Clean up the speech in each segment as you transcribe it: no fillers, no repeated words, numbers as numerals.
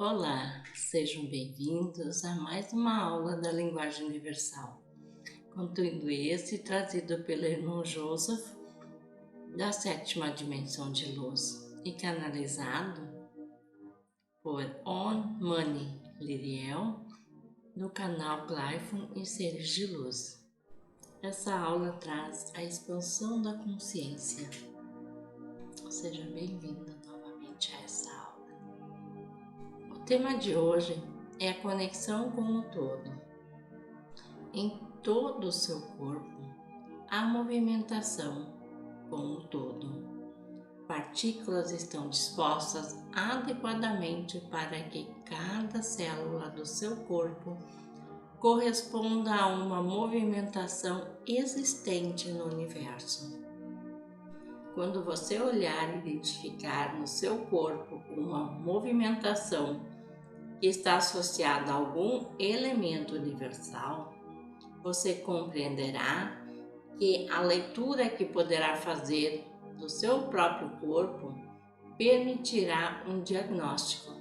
Olá, sejam bem-vindos a mais uma aula da Linguagem Universal. Conteúdo esse trazido pelo irmão Joseph, da sétima dimensão de luz, e canalizado por On Money Liriel, no canal Glyphon e Seres de Luz. Essa aula traz a expansão da consciência. Seja bem-vindo novamente a essa aula. O tema de hoje é a conexão com o todo. Em todo o seu corpo, há movimentação com o todo. Partículas estão dispostas adequadamente para que cada célula do seu corpo corresponda a uma movimentação existente no universo. Quando você olhar e identificar no seu corpo uma movimentação que está associada a algum elemento universal, você compreenderá que a leitura que poderá fazer do seu próprio corpo permitirá um diagnóstico,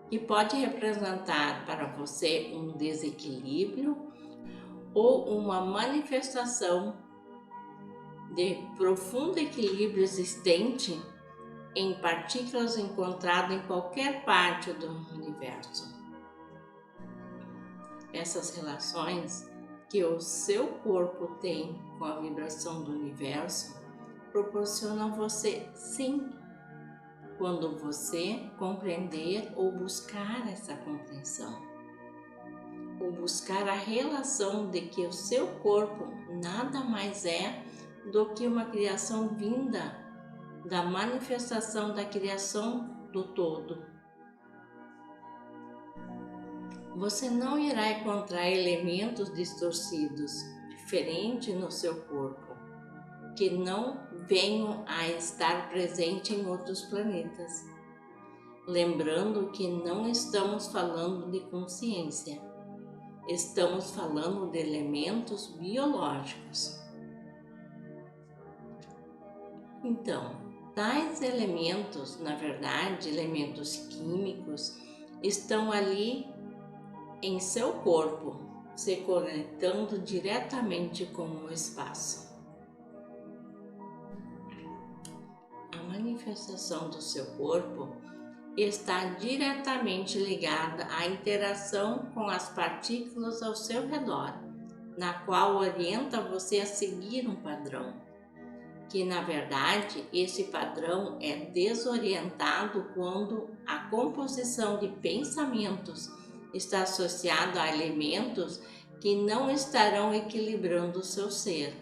que pode representar para você um desequilíbrio ou uma manifestação de profundo equilíbrio existente em partículas encontradas em qualquer parte do universo. Essas relações que o seu corpo tem com a vibração do universo proporcionam a você sim, quando você compreender ou buscar essa compreensão, ou buscar a relação de que o seu corpo nada mais é do que uma criação vinda da manifestação da criação do todo. Você não irá encontrar elementos distorcidos, diferentes no seu corpo, que não venham a estar presentes em outros planetas. Lembrando que não estamos falando de consciência, estamos falando de elementos biológicos. Então, tais elementos, na verdade, elementos químicos, estão ali em seu corpo, se conectando diretamente com o espaço. A manifestação do seu corpo está diretamente ligada à interação com as partículas ao seu redor, na qual orienta você a seguir um padrão, que na verdade esse padrão é desorientado quando a composição de pensamentos está associada a elementos que não estarão equilibrando o seu ser.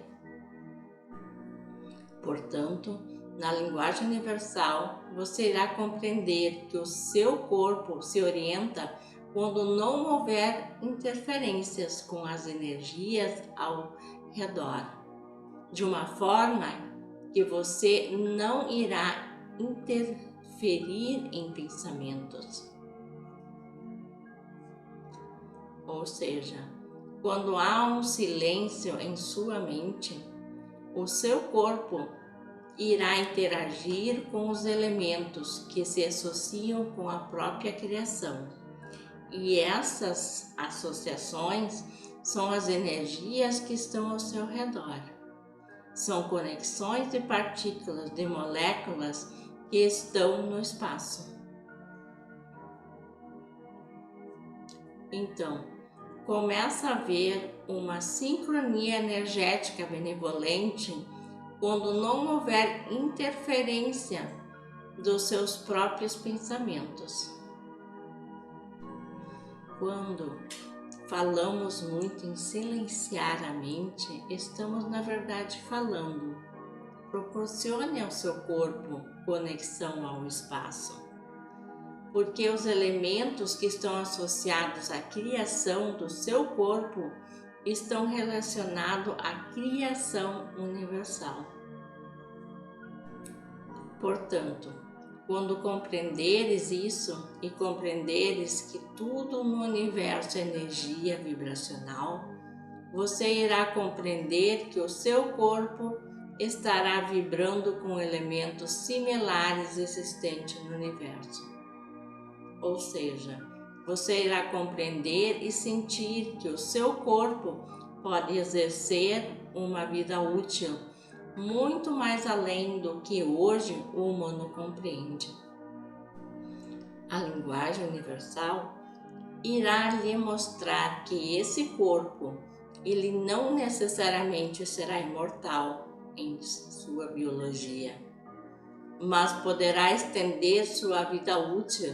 Portanto, na linguagem universal, você irá compreender que o seu corpo se orienta quando não houver interferências com as energias ao redor, de uma forma que você não irá interferir em pensamentos. Ou seja, quando há um silêncio em sua mente, o seu corpo irá interagir com os elementos que se associam com a própria criação. E essas associações são as energias que estão ao seu redor. São conexões de partículas, de moléculas que estão no espaço. Então, começa a haver uma sincronia energética benevolente quando não houver interferência dos seus próprios pensamentos. Quando falamos muito em silenciar a mente, estamos na verdade falando. Proporcione ao seu corpo conexão ao espaço, porque os elementos que estão associados à criação do seu corpo estão relacionados à criação universal. Portanto, quando compreenderes isso e compreenderes que tudo no universo é energia vibracional, você irá compreender que o seu corpo estará vibrando com elementos similares existentes no universo. ou seja, você irá compreender e sentir que o seu corpo pode exercer uma vida útil, muito mais além do que hoje o humano compreende. A linguagem universal irá lhe mostrar que esse corpo, ele não necessariamente será imortal em sua biologia, mas poderá estender sua vida útil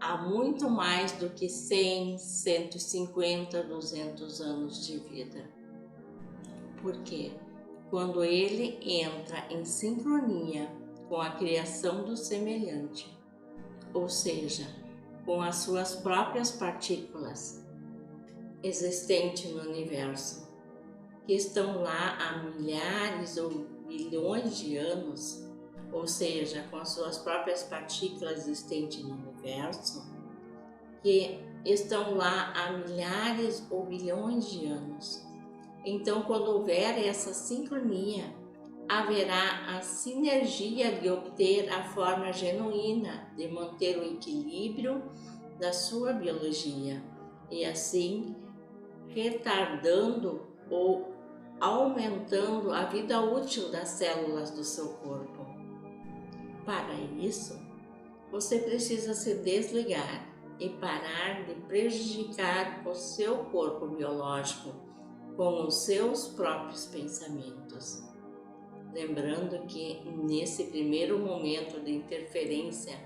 a muito mais do que 100, 150, 200 anos de vida. Porque quando ele entra em sincronia com a criação do semelhante, ou seja, com as suas próprias partículas existentes no universo, que estão lá há milhares ou bilhões de anos, ou seja, com as suas próprias partículas existentes no universo, que estão lá há milhares ou bilhões de anos. Então, quando houver essa sincronia, haverá a sinergia de obter a forma genuína de manter o equilíbrio da sua biologia e assim retardando ou aumentando a vida útil das células do seu corpo. Para isso, você precisa se desligar e parar de prejudicar o seu corpo biológico com os seus próprios pensamentos. Lembrando que nesse primeiro momento de interferência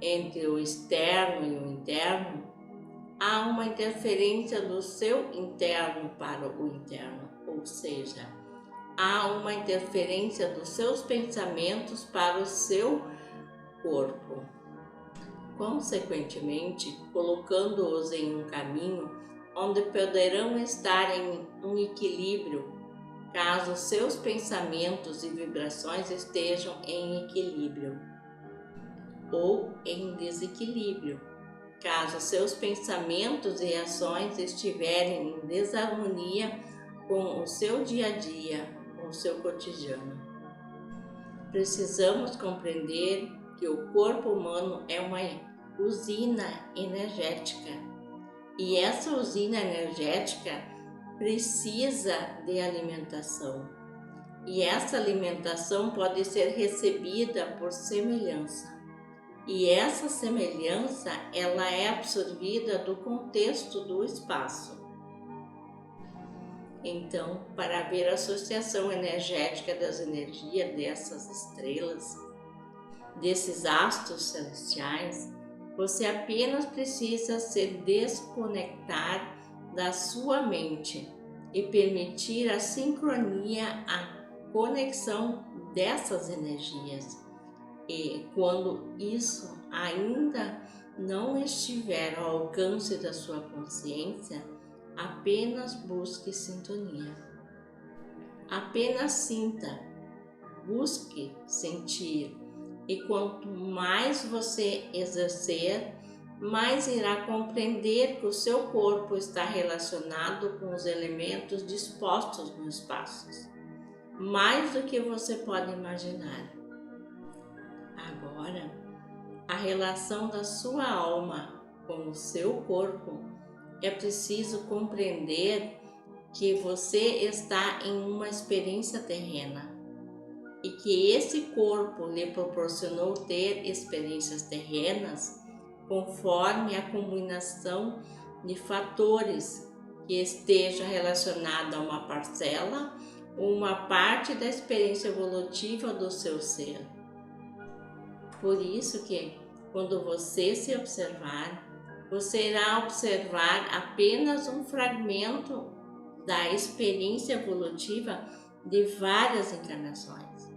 entre o externo e o interno, há uma interferência do seu interno para o interno, ou seja, há uma interferência dos seus pensamentos para o seu corpo. Consequentemente, colocando-os em um caminho onde poderão estar em um equilíbrio, caso seus pensamentos e vibrações estejam em equilíbrio, ou em desequilíbrio, caso seus pensamentos e ações estiverem em desarmonia com o seu dia a dia, com o seu cotidiano. Precisamos compreender que o corpo humano é uma usina energética e essa usina energética precisa de alimentação e essa alimentação pode ser recebida por semelhança. E essa semelhança, ela é absorvida do contexto do espaço. Então, para ver a associação energética das energias dessas estrelas, desses astros celestiais, você apenas precisa se desconectar da sua mente e permitir a sincronia, a conexão dessas energias. E quando isso ainda não estiver ao alcance da sua consciência, apenas busque sintonia. Apenas sinta, busque sentir. E quanto mais você exercer, mais irá compreender que o seu corpo está relacionado com os elementos dispostos no espaço, mais do que você pode imaginar. Agora, a relação da sua alma com o seu corpo, é preciso compreender que você está em uma experiência terrena e que esse corpo lhe proporcionou ter experiências terrenas conforme a combinação de fatores que esteja relacionada a uma parcela ou uma parte da experiência evolutiva do seu ser. Por isso que, quando você se observar, você irá observar apenas um fragmento da experiência evolutiva de várias encarnações.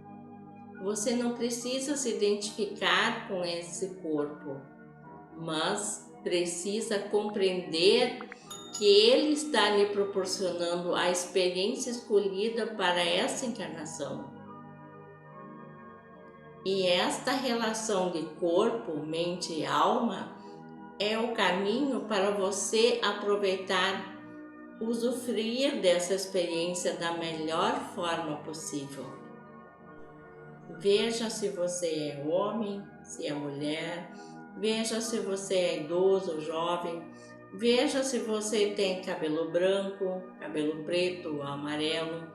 Você não precisa se identificar com esse corpo, mas precisa compreender que ele está lhe proporcionando a experiência escolhida para essa encarnação. E esta relação de corpo, mente e alma é o caminho para você aproveitar, usufruir dessa experiência da melhor forma possível. Veja se você é homem, se é mulher, Veja se você é idoso ou jovem. Veja se você tem cabelo branco, cabelo preto ou amarelo.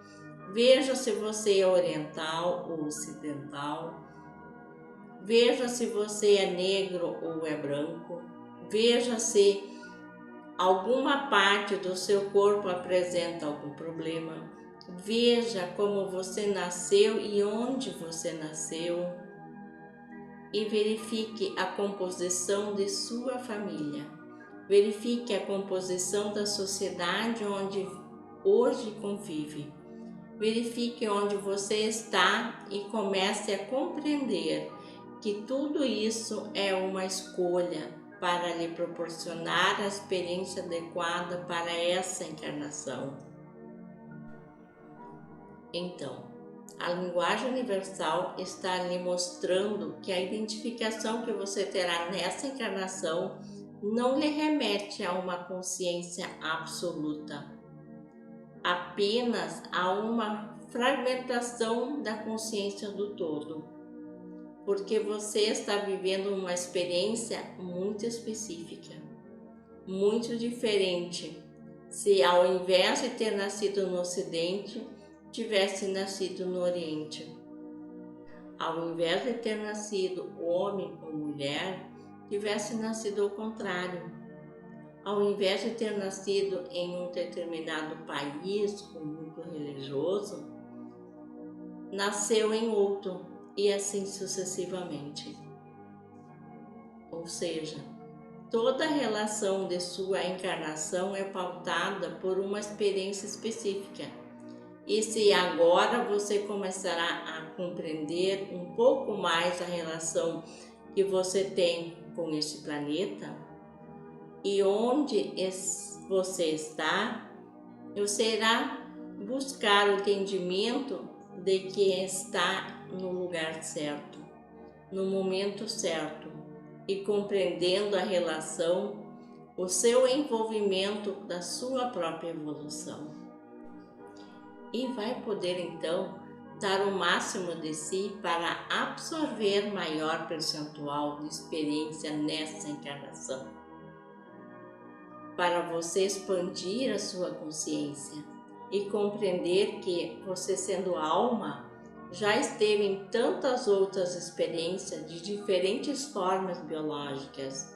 Veja se você é oriental ou ocidental. Veja se você é negro ou é branco. Veja se alguma parte do seu corpo apresenta algum problema. Veja como você nasceu e onde você nasceu. E verifique a composição de sua família. Verifique a composição da sociedade onde hoje convive. Verifique onde você está e comece a compreender que tudo isso é uma escolha para lhe proporcionar a experiência adequada para essa encarnação. Então, a linguagem universal está lhe mostrando que a identificação que você terá nessa encarnação não lhe remete a uma consciência absoluta, apenas a uma fragmentação da consciência do todo, porque você está vivendo uma experiência muito específica, muito diferente. Se ao invés de ter nascido no Ocidente, tivesse nascido no Oriente. Ao invés de ter nascido homem ou mulher, tivesse nascido ao contrário. Ao invés de ter nascido em um determinado país com núcleo religioso, nasceu em outro e assim sucessivamente. Ou seja, toda a relação de sua encarnação é pautada por uma experiência específica. E se agora você começará a compreender um pouco mais a relação que você tem com este planeta e onde você está, você irá buscar o entendimento de que está no lugar certo, no momento certo e compreendendo a relação, o seu envolvimento da sua própria evolução. E vai poder então dar o máximo de si para absorver maior percentual de experiência nessa encarnação. Para você expandir a sua consciência e compreender que você, sendo alma, já esteve em tantas outras experiências de diferentes formas biológicas,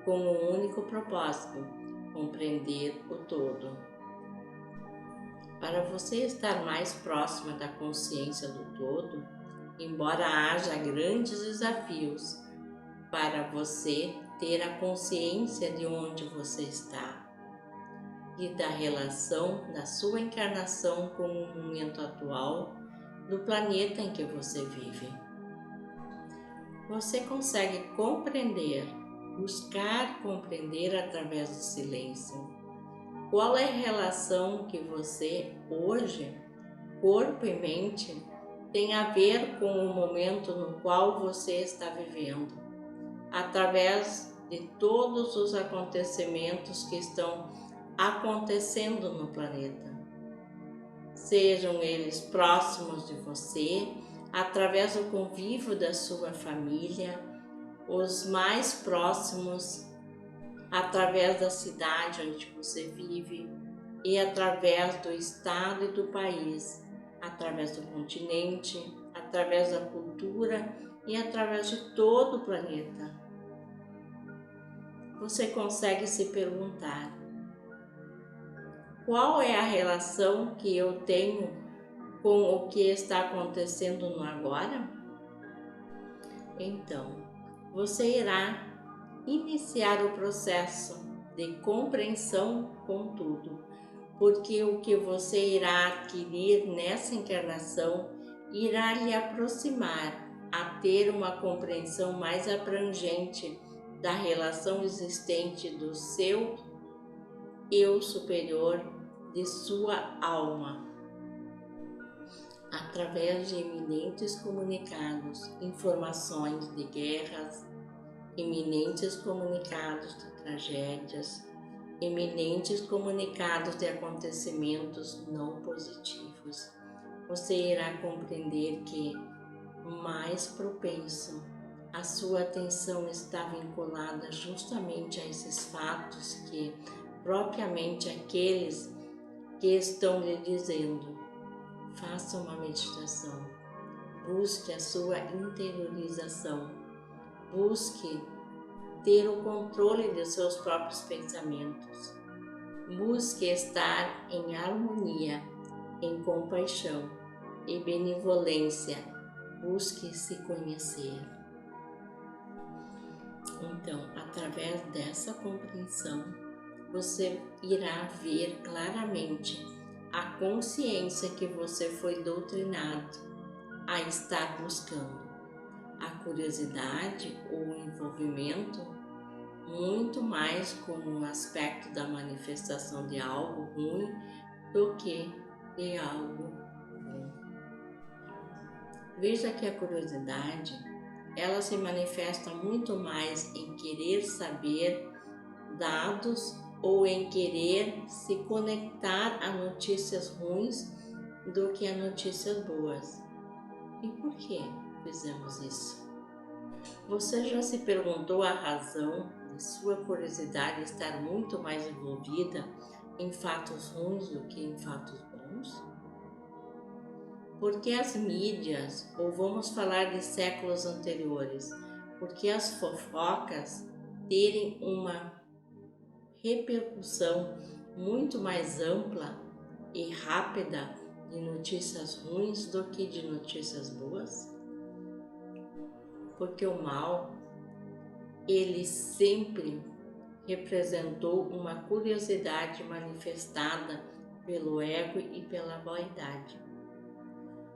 com um único propósito: compreender o todo. Para você estar mais próxima da consciência do todo, embora haja grandes desafios para você ter a consciência de onde você está e da relação da sua encarnação com o momento atual do planeta em que você vive. Você consegue compreender, buscar compreender através do silêncio. Qual é a relação que você, hoje, corpo e mente, tem a ver com o momento no qual você está vivendo, através de todos os acontecimentos que estão acontecendo no planeta? Sejam eles próximos de você, através do convívio da sua família, os mais próximos através da cidade onde você vive e através do estado e do país, através do continente, através da cultura e através de todo o planeta. Você consegue se perguntar: qual é a relação que eu tenho com o que está acontecendo no agora? Então, você irá iniciar o processo de compreensão com tudo, porque o que você irá adquirir nessa encarnação irá lhe aproximar a ter uma compreensão mais abrangente da relação existente do seu eu superior, de sua alma, através de eminentes comunicados, informações de guerras, eminentes comunicados de tragédias, eminentes comunicados de acontecimentos não positivos. Você irá compreender que mais propenso a sua atenção está vinculada justamente a esses fatos que propriamente aqueles que estão lhe dizendo: faça uma meditação, busque a sua interiorização, busque ter o controle dos seus próprios pensamentos, busque estar em harmonia, em compaixão e benevolência, busque se conhecer. Então, através dessa compreensão, você irá ver claramente a consciência que você foi doutrinado a estar buscando. A curiosidade ou o envolvimento muito mais como um aspecto da manifestação de algo ruim do que de algo bom. Veja que a curiosidade, ela se manifesta muito mais em querer saber dados ou em querer se conectar a notícias ruins do que a notícias boas. E por que fizemos isso? Você já se perguntou a razão de sua curiosidade estar muito mais envolvida em fatos ruins do que em fatos bons? Porque as mídias, ou vamos falar de séculos anteriores, porque as fofocas terem uma repercussão muito mais ampla e rápida de notícias ruins do que de notícias boas? Porque o mal, ele sempre representou uma curiosidade manifestada pelo ego e pela vaidade.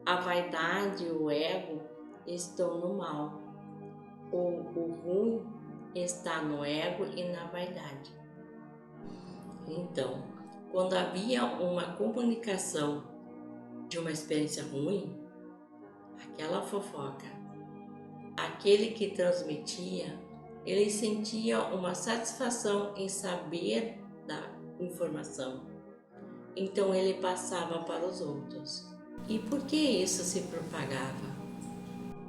A vaidade e o ego estão no mal. O ruim está no ego e na vaidade. Então, quando havia uma comunicação de uma experiência ruim, aquela fofoca, aquele que transmitia, ele sentia uma satisfação em saber da informação. Então ele passava para os outros. E por que isso se propagava?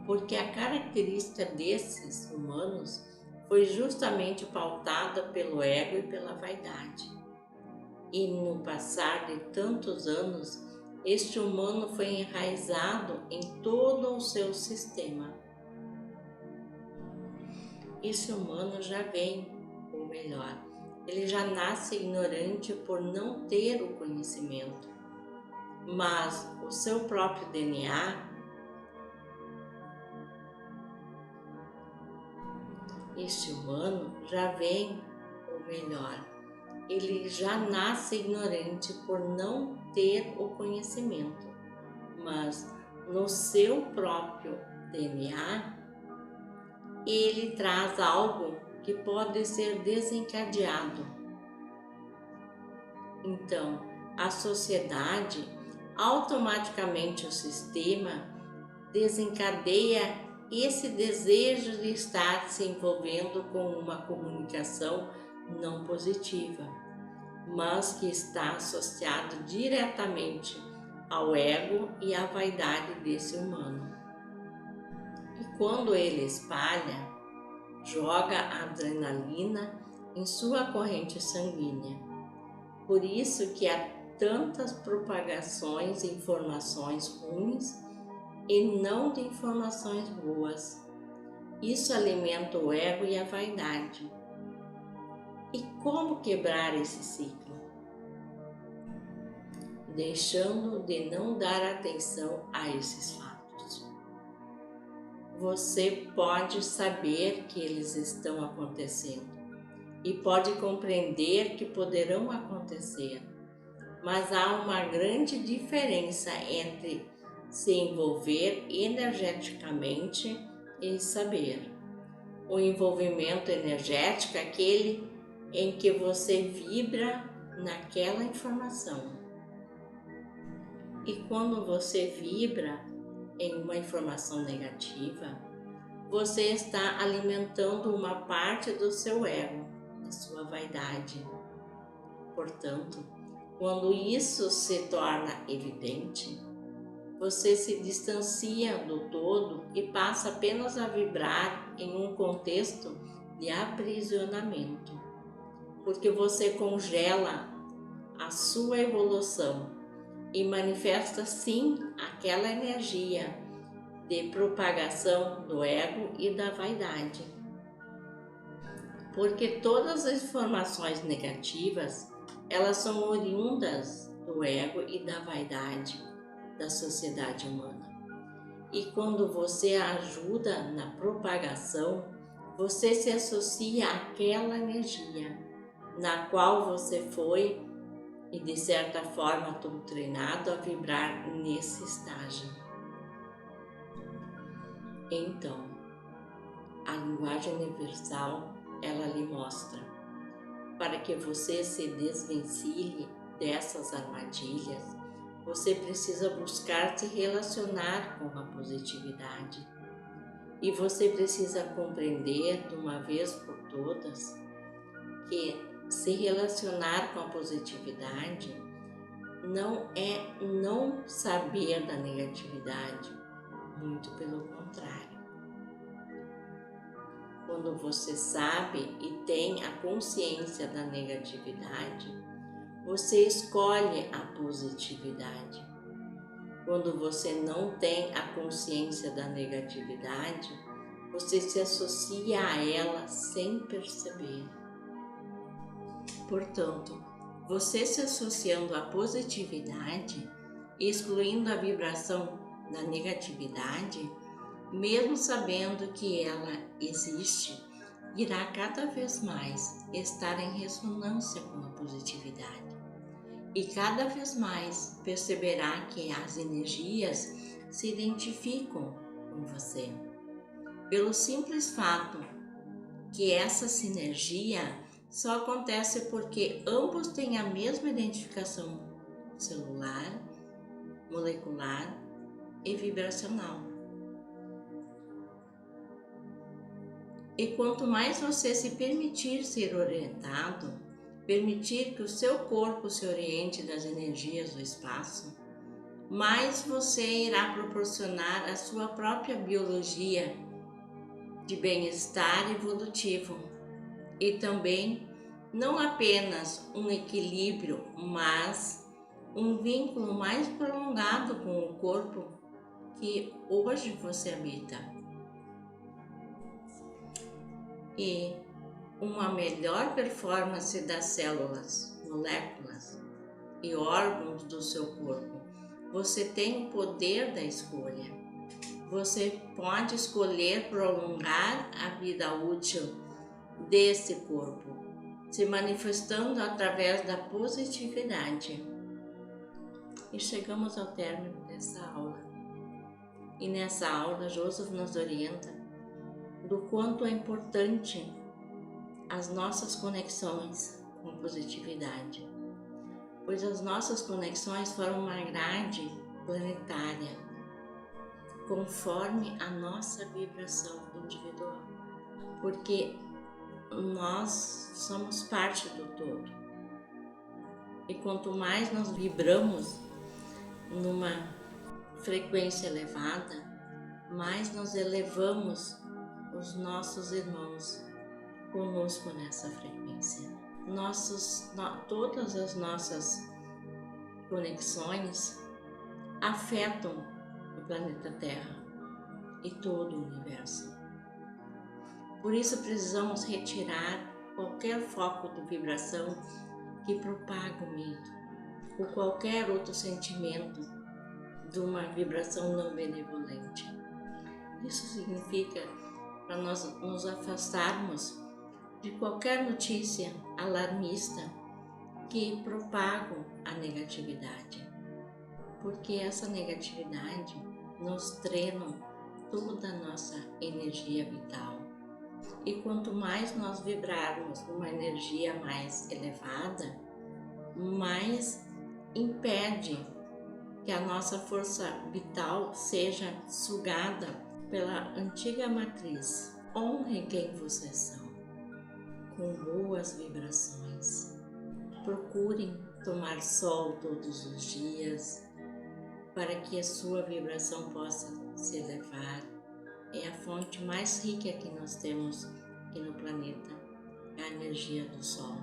Porque a característica desses humanos foi justamente pautada pelo ego e pela vaidade. E no passar de tantos anos, este humano foi enraizado em todo o seu sistema. Esse humano já vem, ou melhor, ele já nasce ignorante por não ter o conhecimento, mas o seu próprio DNA, este humano já vem, ou melhor, ele já nasce ignorante por não ter o conhecimento, mas no seu próprio DNA, ele traz algo que pode ser desencadeado. Então, a sociedade, automaticamente o sistema, desencadeia esse desejo de estar se envolvendo com uma comunicação não positiva, mas que está associado diretamente ao ego e à vaidade desse humano. E quando ele espalha, joga a adrenalina em sua corrente sanguínea. Por isso que há tantas propagações de informações ruins e não de informações boas. Isso alimenta o ego e a vaidade. E como quebrar esse ciclo? Deixando de não dar atenção a esses fatos. Você pode saber que eles estão acontecendo e pode compreender que poderão acontecer, mas há uma grande diferença entre se envolver energeticamente e saber. O envolvimento energético é aquele em que você vibra naquela informação. E quando você vibra em uma informação negativa, você está alimentando uma parte do seu ego, da sua vaidade. Portanto, quando isso se torna evidente, você se distancia do todo e passa apenas a vibrar em um contexto de aprisionamento, porque você congela a sua evolução e manifesta sim aquela energia de propagação do ego e da vaidade. Porque todas as informações negativas, elas são oriundas do ego e da vaidade da sociedade humana. E quando você ajuda na propagação, você se associa àquela energia na qual você foi e de certa forma treinado a vibrar nesse estágio. Então, a linguagem universal, ela lhe mostra para que você se desvencilhe dessas armadilhas, você precisa buscar se relacionar com a positividade. E você precisa compreender de uma vez por todas que se relacionar com a positividade não é não saber da negatividade, muito pelo contrário. Quando você sabe e tem a consciência da negatividade, você escolhe a positividade. Quando você não tem a consciência da negatividade, você se associa a ela sem perceber. Portanto, você se associando à positividade, excluindo a vibração da negatividade, mesmo sabendo que ela existe, irá cada vez mais estar em ressonância com a positividade. E cada vez mais perceberá que as energias se identificam com você. Pelo simples fato que essa sinergia só acontece porque ambos têm a mesma identificação celular, molecular e vibracional. E quanto mais você se permitir ser orientado, permitir que o seu corpo se oriente das energias do espaço, mais você irá proporcionar a sua própria biologia de bem-estar evolutivo e também não apenas um equilíbrio, mas um vínculo mais prolongado com o corpo que hoje você habita. E uma melhor performance das células, moléculas e órgãos do seu corpo. Você tem o poder da escolha. Você pode escolher prolongar a vida útil desse corpo, se manifestando através da positividade. E chegamos ao término dessa aula. E nessa aula, Joseph nos orienta do quanto é importante as nossas conexões com positividade, pois as nossas conexões foram uma grade planetária, conforme a nossa vibração individual, porque nós somos parte do todo. E quanto mais nós vibramos numa frequência elevada, mais nós elevamos os nossos irmãos conosco nessa frequência. Todas as nossas conexões afetam o planeta Terra e todo o universo. Por isso precisamos retirar qualquer foco de vibração que propaga o medo ou qualquer outro sentimento de uma vibração não benevolente. Isso significa para nós nos afastarmos de qualquer notícia alarmista que propagam a negatividade, porque essa negatividade nos drena toda a nossa energia vital. E quanto mais nós vibrarmos numa energia mais elevada, mais impede que a nossa força vital seja sugada pela antiga matriz. Honre quem vocês são, com boas vibrações. Procurem tomar sol todos os dias. para que a sua vibração possa se elevar. É a fonte mais rica que nós temos aqui no planeta, a energia do Sol.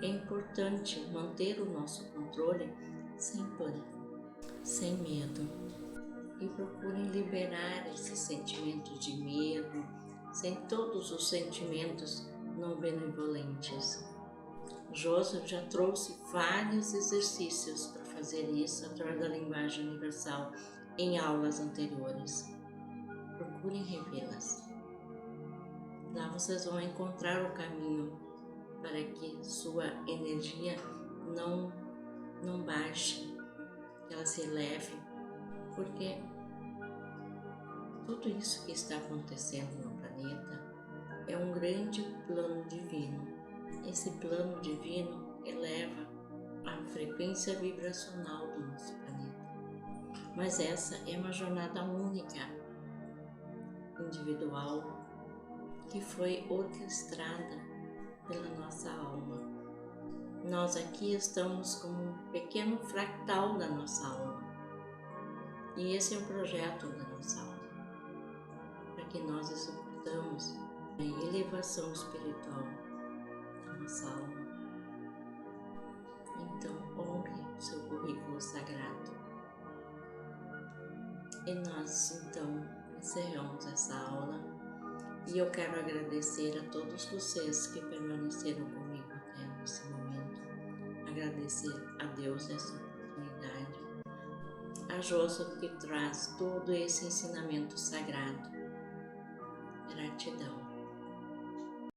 É importante manter o nosso controle sem pânico, sem medo, e procurem liberar esses sentimentos de medo, sem todos os sentimentos não benevolentes. Joseph já trouxe vários exercícios para fazer isso através da linguagem universal em aulas anteriores. Procurem revê-las. Lá vocês vão encontrar o caminho para que sua energia não baixe, que ela se eleve, porque tudo isso que está acontecendo no planeta é um grande plano divino. Esse plano divino eleva a frequência vibracional do nosso planeta. Mas essa é uma jornada única, individual, que foi orquestrada pela nossa alma. Nós aqui estamos como um pequeno fractal da nossa alma. E esse é o projeto da nossa alma, para que nós executamos a elevação espiritual da nossa alma. Então, honre o seu currículo sagrado. E nós, então, encerramos essa aula. E eu quero agradecer a todos vocês que permaneceram comigo até esse momento. Agradecer a Deus essa oportunidade. A Joseph que traz todo esse ensinamento sagrado. Gratidão.